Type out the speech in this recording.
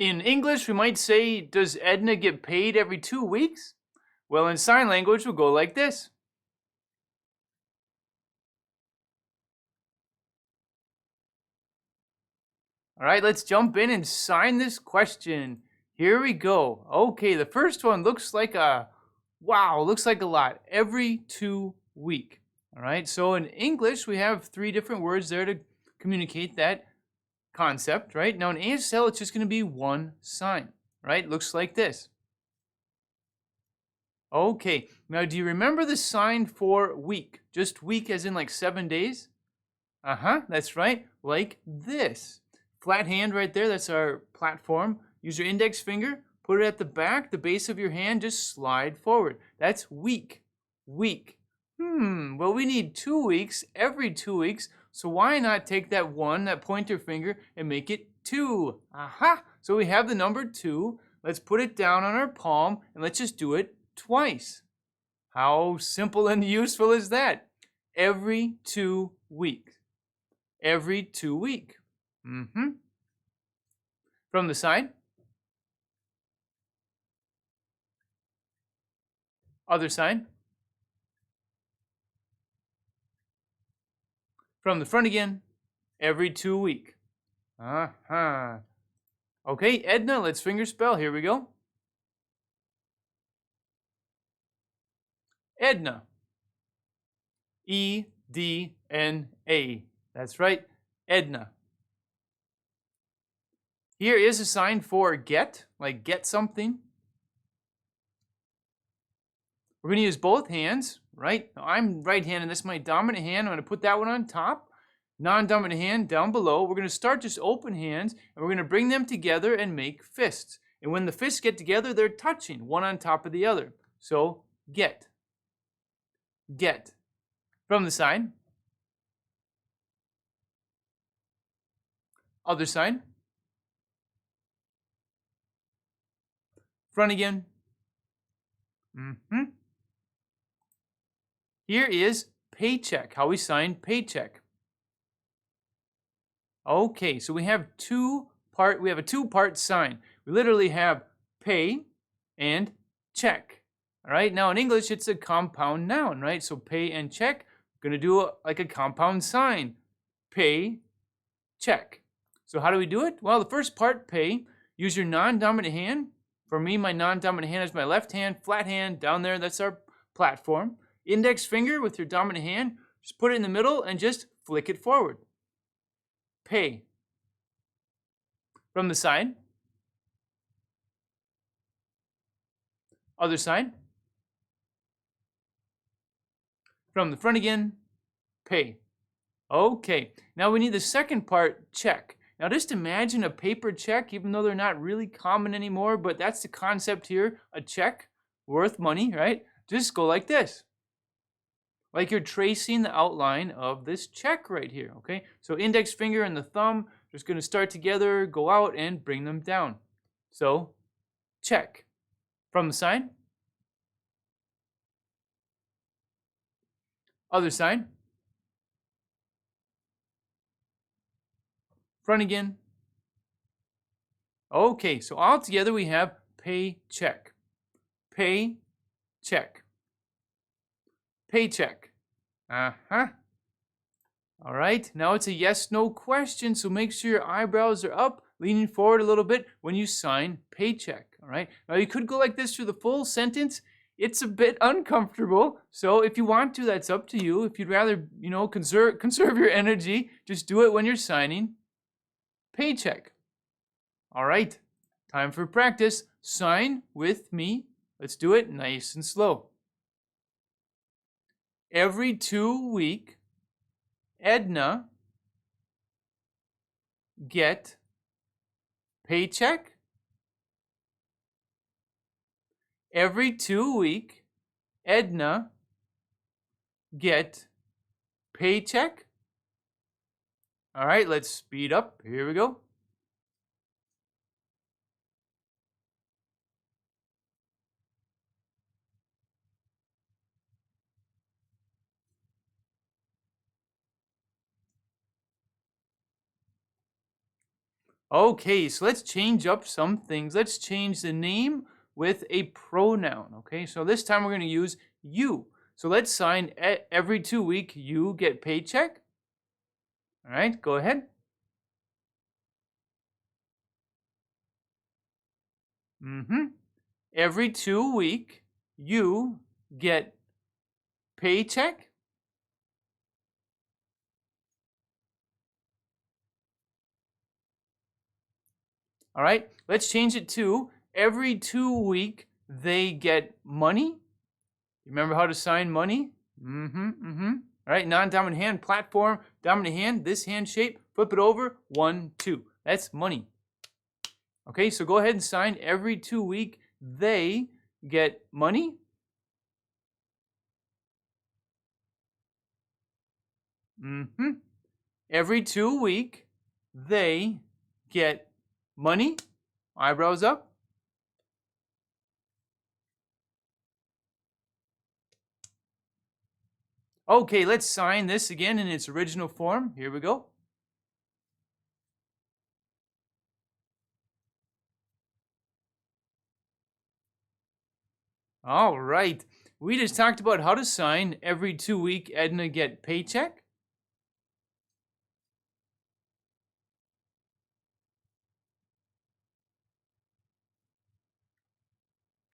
In English, we might say, does Edna get paid every 2 weeks? Well, in sign language, we'll go like this. All right, let's jump in and sign this question. Here we go. Okay, the first one looks like looks like a lot. Every 2 week. All right, so in English, we have 3 different words there to communicate that concept, right? Now in ASL, it's just going to be one sign, right? Looks like this. Okay, now do you remember the sign for week? Just week as in like 7 days? That's right, like this. Flat hand right there, that's our platform. Use your index finger, put it at the back, the base of your hand, just slide forward. That's week, week. Well, we need 2 weeks, every 2 weeks, so why not take that pointer finger, and make it 2? So we have the number 2. Let's put it down on our palm, and let's just do it twice. How simple and useful is that? Every 2 weeks. Every 2 week. From the side. Other side. From the front again. Every 2 week. Okay, Edna, let's finger spell. Here we go. Edna. E-D-N-A. That's right, Edna. Here is a sign for get, like get something. We're going to use both hands, right? Now, I'm right-handed. That's my dominant hand. I'm going to put that one on top. Non-dominant hand down below. We're going to start just open hands, and we're going to bring them together and make fists. And when the fists get together, they're touching, one on top of the other. So, get. Get. From the side. Other side. Front again. Here is paycheck, how we sign paycheck. Okay, so we have a two-part sign. We literally have pay and check. All right, now in English, it's a compound noun, right? So pay and check, going to do like a compound sign. Pay, check. So how do we do it? Well, the first part, pay, use your non-dominant hand. For me, my non-dominant hand is my left hand, flat hand down there, that's our platform. Index finger with your dominant hand, just put it in the middle and just flick it forward. Pay. From the side. Other side. From the front again, pay. Okay, now we need the second part, check. Now just imagine a paper check, even though they're not really common anymore, but that's the concept here, a check worth money, right? Just go like this. Like you're tracing the outline of this check right here, okay? So index finger and the thumb just going to start together, go out, and bring them down. So, check. From the side. Other side. Front again. Okay, so all together we have pay, check. Pay, check. Paycheck. All right, now it's a yes/no question, so make sure your eyebrows are up, leaning forward a little bit when you sign paycheck. All right, now you could go like this through the full sentence. It's a bit uncomfortable, so if you want to, that's up to you. If you'd rather, conserve your energy, just do it when you're signing paycheck. All right, time for practice. Sign with me. Let's do it nice and slow. Every 2 week, Edna get paycheck. Every 2 week, Edna get paycheck. All right, let's speed up. Here we go. Okay, so let's change up some things. Let's change the name with a pronoun. Okay, so this time we're going to use you. So let's sign every 2 week you get paycheck. All right, go ahead. Every 2 week you get paycheck. All right, let's change it to every 2 week they get money. Remember how to sign money? All right, non-dominant hand platform, dominant hand, this hand shape, flip it over, 1, 2. That's money. Okay, so go ahead and sign every 2 week they get money. Every 2 week they get money. Eyebrows up. Okay, let's sign this again in its original form. Here we go. All right. We just talked about how to sign every 2 week Edna get paycheck.